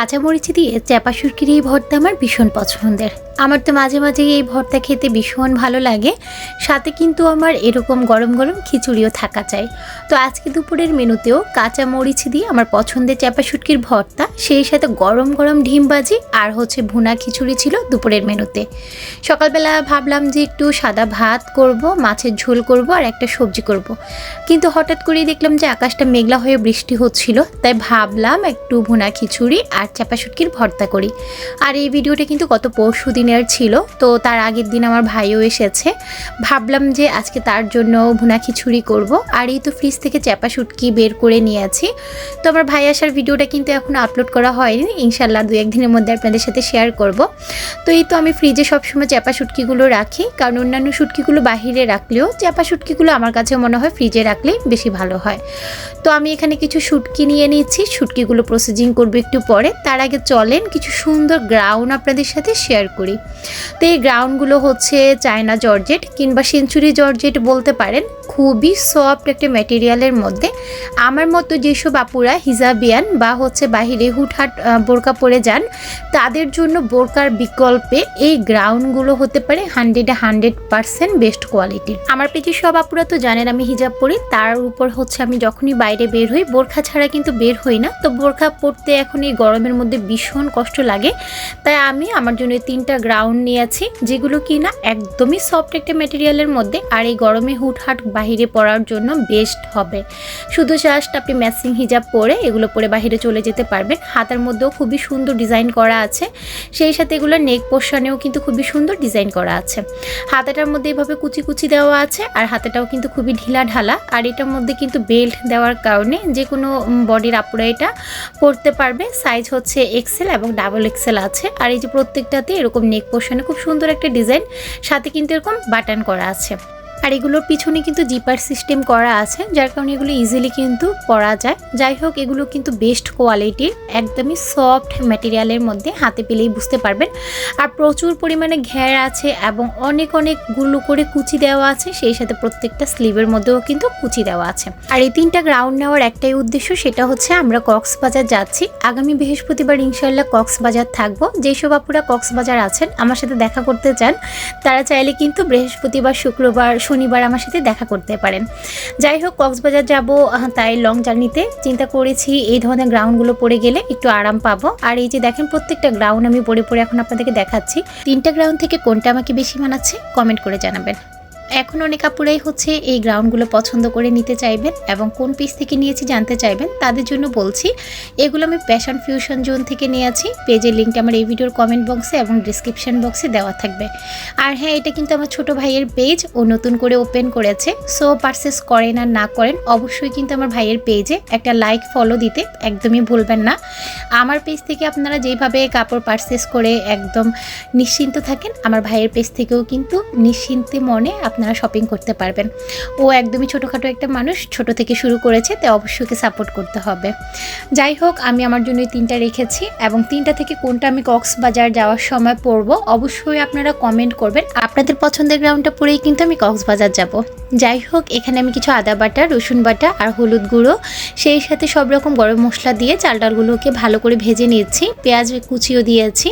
কাঁচামরিচ দিয়ে চ্যাপা শুটকির এই ভর্তা আমার ভীষণ পছন্দের। আমার তো মাঝে মাঝে এই ভর্তা খেতে ভীষণ ভালো লাগে। সাথে কিন্তু আমার এরকম গরম গরম খিচুড়িও থাকা চাই। তো আজকে দুপুরের মেনুতেও কাঁচামরিচ দিয়ে আমার পছন্দের চ্যাপা শুটকির ভর্তা, সেই সাথে গরম গরম ডিম ভাজি আর ভুনা খিচুড়ি ছিল দুপুরের মেনুতে। সকালবেলা ভাবলাম যে একটু সাদা ভাত করব, মাছের ঝোল করব আর একটা সবজি করব, কিন্তু হঠাৎ করেই দেখলাম যে আকাশটা মেঘলা হয়ে বৃষ্টি হচ্ছিল, তাই ভাবলাম একটু ভুনা খিচুড়ি আর চ্যাপা শুটকির ভর্তা করি। আর এই ভিডিওটা কিন্তু গত পরশু দিনের ছিল, তো তার আগের দিন আমার ভাইও এসেছে। ভাবলাম যে আজকে তার জন্য ভুনা খিচুড়ি করব। আর এই তো ফ্রিজ থেকে চ্যাপা শুটকি বের করে নিয়েছি। তো আমার ভাই আসার ভিডিওটা কিন্তু এখন আপলোড করা হয়নি, ইনশাল্লাহ 2-1 দিনের মধ্যে আপনাদের সাথে শেয়ার করব। তো এই তো আমি ফ্রিজে সবসময় চ্যাপা শুটকিগুলো রাখি, কারণ অন্যান্য শুটকিগুলো বাহিরে রাখলেও চ্যাপা শুটকিগুলো আমার কাছে মনে হয় ফ্রিজে রাখলেই বেশি ভালো হয়। তো আমি এখানে কিছু শুটকি নিয়ে নিচ্ছি, শুটকিগুলো প্রসেসিং করবো একটু পরে। তার আগে চলেন কিছু সুন্দর গ্রাউন আপনাদের সাথে শেয়ার করি। তো এই গ্রাউনগুলো হচ্ছে চায়না জর্জেট কিংবা সেঞ্চুরি জর্জেট বলতে পারেন, খুবই সফট একটা ম্যাটেরিয়ালের মধ্যে। আমার মতো যেসব আপুরা হিজাবিয়ান বা বাহিরে হুটহাট বোরকা পরে যান, তাদের জন্য বোরকার বিকল্পে এই গ্রাউনগুলো হতে পারে 100% বেস্ট কোয়ালিটির। আমার পেজে সব আপুরা তো জানেন আমি হিজাব পরি, তার উপর আমি যখনই বাইরে বের হই বোরখা ছাড়া কিন্তু বের হই না। তো বোরখা পরতে এখন এই গরমের মধ্যে ভীষণ কষ্ট লাগে, তাই আমি আমার জন্য 3টা গ্রাউন নিয়েছি, যেগুলো কি না একদমই সফট একটা ম্যাটেরিয়ালের মধ্যে, আর এই গরমে হুটহাট বাহিরে পরার জন্য বেস্ট হবে। শুধু জাস্ট আপনি ম্যাচিং হিজাব পরে এগুলো পরে বাহিরে চলে যেতে পারবেন। হাতার মধ্যেও খুবই সুন্দর ডিজাইন করা আছে, সেই সাথে এগুলো নেক পোর্শনেও কিন্তু খুবই সুন্দর ডিজাইন করা আছে। হাতাটার মধ্যে এইভাবে কুচি কুচি দেওয়া আছে, আর হাতাটাও কিন্তু খুবই ঢিলা ঢালা। আর এটার মধ্যে কিন্তু বেল্ট দেওয়ার কারণে যে কোনো বডির আপুরা এটা পরতে পারবে। সাইজ এক্সেল এবং ডাবল এক্সেল আছে। আর এই যে প্রত্যেকটাতে এরকম নেক পোর্শনে খুব সুন্দর একটা ডিজাইন, সাথে কিন্তু এরকম বাটন করা আছে। আর এগুলোর পিছনে কিন্তু জিপার সিস্টেম করা আছে, যার কারণে এগুলো ইজিলি কিন্তু পরা যায়। যাই হোক, এগুলো কিন্তু বেস্ট কোয়ালিটির, একদমই সফট ম্যাটেরিয়ালের মধ্যে, হাতে পেলেই বুঝতে পারবেন। আর প্রচুর পরিমাণে ঘের আছে এবং অনেকগুলো করে কুচি দেওয়া আছে, সেই সাথে প্রত্যেকটা স্লিভের মধ্যেও কিন্তু কুচি দেওয়া আছে। আর এই 3টা গ্রাউন্ড নেওয়ার একটাই উদ্দেশ্য, সেটা আমরা কক্সবাজার যাচ্ছি। আগামী বৃহস্পতিবার ইনশাল্লাহ কক্সবাজার থাকবো। যেসব আপুরা কক্সবাজার আছেন আমার সাথে দেখা করতে চান, তারা চাইলে কিন্তু বৃহস্পতিবার, শুক্রবার, শনিবার আমার সাথে দেখা করতে পারেন। যাই হোক, কক্সবাজার যাব, তাই লং জার্নিতে চিন্তা করেছি এই ধরনের গ্রাউন্ডগুলো পরে গেলে একটু আরাম পাবো। আর এই যে দেখেন প্রত্যেকটা গ্রাউন্ড আমি পরে এখন আপনাদেরকে দেখাচ্ছি। 3টা গ্রাউন্ড থেকে কোনটা আমাকে বেশি মানাচ্ছে কমেন্ট করে জানাবেন। এখন অনেক আপুরাই এই গ্রাউন্ডগুলো পছন্দ করে নিতে চাইবেন এবং কোন পিস থেকে নিয়েছি জানতে চাইবেন। তাদের জন্য বলছি, এগুলো আমি প্যাশন ফিউশন জোন থেকে নিয়েছি। পেজের লিঙ্কটা আমার এই ভিডিওর কমেন্ট বক্সে এবং ডিসক্রিপশন বক্সে দেওয়া থাকবে। আর হ্যাঁ, এটা কিন্তু আমার ছোট ভাইয়ের পেজ, ও নতুন করে ওপেন করেছে। সো পারচেস করেন আর না করেন, অবশ্যই কিন্তু আমার ভাইয়ের পেজে একটা লাইক ফলো দিতে একদমই ভুলবেন না। আমার পেজ থেকে আপনারা যেভাবে কাপড় পারচেস করে একদম নিশ্চিন্ত থাকেন, আমার ভাইয়ের পেজ থেকেও কিন্তু নিশ্চিন্তে মনে আপনারা শপিং করতে পারবেন। ও একদমই ছোটোখাটো একটা মানুষ, ছোট থেকে শুরু করেছে, তাই অবশ্যই ওকে সাপোর্ট করতে হবে। যাই হোক, আমি আমার জন্য 3টা রেখেছি এবং 3টা থেকে কোনটা আমি কক্সবাজার যাওয়ার সময় পরবো অবশ্যই আপনারা কমেন্ট করবেন। আপনাদের পছন্দের গ্রাউন্ডটা পরেই কিন্তু আমি কক্সবাজার যাব। যাই হোক, এখানে আমি কিছু আদা বাটা, রসুন বাটা আর হলুদ গুঁড়ো, সেই সাথে সব রকম গরম মশলা দিয়ে চাল ডালগুলোকে ভালো করে ভেজে নিচ্ছি। পেঁয়াজ কুচিও দিয়েছি।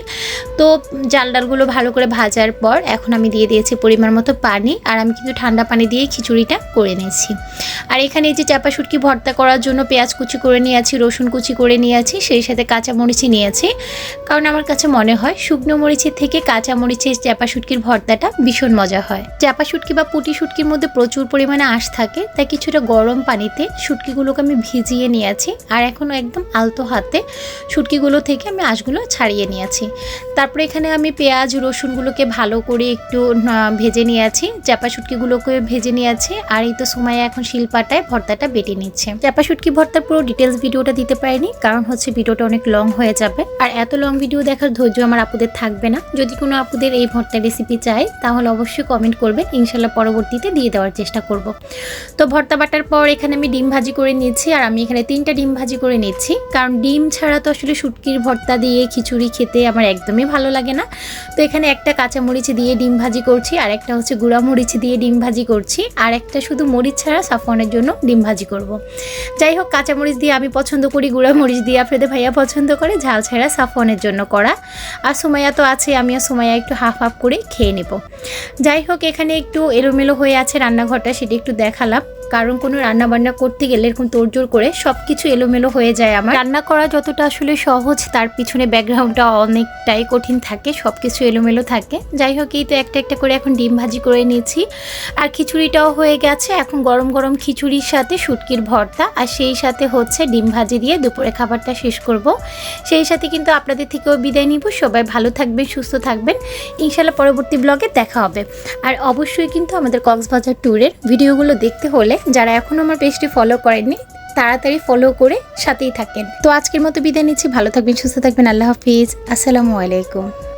তো চাল ডালগুলো ভালো করে ভাজার পর এখন আমি দিয়ে দিয়েছি পরিমাণ মতো পানি। আর আমি কিন্তু ঠান্ডা পানি দিয়ে খিচুড়িটা করে নিয়েছি। আর এখানে এই যে চ্যাপা শুটকি ভর্তা করার জন্য পেঁয়াজ কুচি করে নিয়েছি, রসুন কুচি করে নিয়েছি, সেই সাথে কাঁচা মরিচি নিয়েছি। কারণ আমার কাছে মনে হয় শুকনো মরিচের থেকে কাঁচা মরিচের চ্যাপা শুটকির ভর্তাটা ভীষণ মজা হয়। চ্যাপা শুটকি বা পুঁটি শুটকির মধ্যে প্রচুর পরিমাণে আঁশ থাকে, তাই কিছুটা গরম পানিতে শুটকিগুলোকে আমি ভিজিয়ে নিয়েছি। আর এখনও একদম আলতো হাতে শুটকিগুলো থেকে আমি আঁশগুলো ছাড়িয়ে নিয়েছি। তারপরে এখানে আমি পেঁয়াজ রসুনগুলোকে ভালো করে একটু ভেজে নিয়েছি, চ্যাপা শুটকিগুলোকে ভেজে নিয়েছি। আর এই তো সুমাইয়া এখন শিলপাটায় ভর্তাটা বেটে নিচ্ছে। চ্যাপা শুটকি ভর্তার পুরো ডিটেলস ভিডিওটা দিতে পারিনি, কারণ ভিডিওটা অনেক লং হয়ে যাবে। আর এত লং ভিডিও দেখার ধৈর্য আমার আপুদের থাকবে না। যদি কোনো আপুদের এই ভর্তার রেসিপি চাই তাহলে অবশ্যই কমেন্ট করবেন, ইনশাল্লাহ পরবর্তীতে দিয়ে দেওয়ার চেষ্টা করব। তো ভর্তা বাটার পর এখানে আমি ডিম ভাজি করে নিচ্ছি। আর আমি এখানে 3টা ডিম ভাজি করে নিচ্ছি, কারণ ডিম ছাড়া তো আসলে শুটকির ভর্তা দিয়ে খিচুড়ি খেতে আমার একদমই ভালো লাগে না। তো এখানে একটা কাঁচামরিচ দিয়ে ডিম ভাজি করছি, আর একটা গুঁড়া মরিচ মরিচ দিয়ে ডিম ভাজি করছি, আর একটা শুধু মরিচ ছাড়া সাফওয়ানের জন্য ডিম ভাজি করব। যাই হোক, কাঁচামরিচ দিয়ে আমি পছন্দ করি, গুঁড়া মরিচ দিয়ে আপনাদের ভাইয়া পছন্দ করে, ঝাল ছাড়া সাফওয়ানের জন্য করা। আর সুমাইয়া তো আছে, আমি আর সুমাইয়া একটু হাফ হাফ করে খেয়ে নেব। যাই হোক, এখানে একটু এলোমেলো হয়ে আছে রান্নাঘরটা, সেটা একটু দেখালাম। কারণ কোনো রান্না বান্না করতে গেলে এরকম তোড়জোড় করে সব কিছু এলোমেলো হয়ে যায়। আমার রান্না করা যতটা আসলে সহজ, তার পিছনে ব্যাকগ্রাউন্ডটা অনেকটাই কঠিন থাকে, সব কিছু এলোমেলো থাকে। যাই হোক, এই তো একটা একটা করে এখন ডিম ভাজি করে নিয়েছি, আর খিচুড়িটাও হয়ে গেছে। এখন গরম গরম খিচুড়ির সাথে শুটকির ভর্তা, আর সেই সাথে হচ্ছে ডিম ভাজি দিয়ে দুপুরে খাবারটা শেষ করব। সেই সাথে কিন্তু আপনাদের থেকেও বিদায় নিব। সবাই ভালো থাকবেন, সুস্থ থাকবেন, ইনশাল্লাহ পরবর্তী ব্লগে দেখা হবে। আর অবশ্যই কিন্তু আমাদের কক্সবাজার ট্যুরের ভিডিওগুলো দেখতে হলে যারা এখনও আমার পেজটি ফলো করেননি, তাড়াতাড়ি ফলো করে সাথেই থাকেন। তো আজকের মতো বিদায় নিচ্ছি, ভালো থাকবেন, সুস্থ থাকবেন, আল্লাহ হাফিজ, আসসালামু আলাইকুম।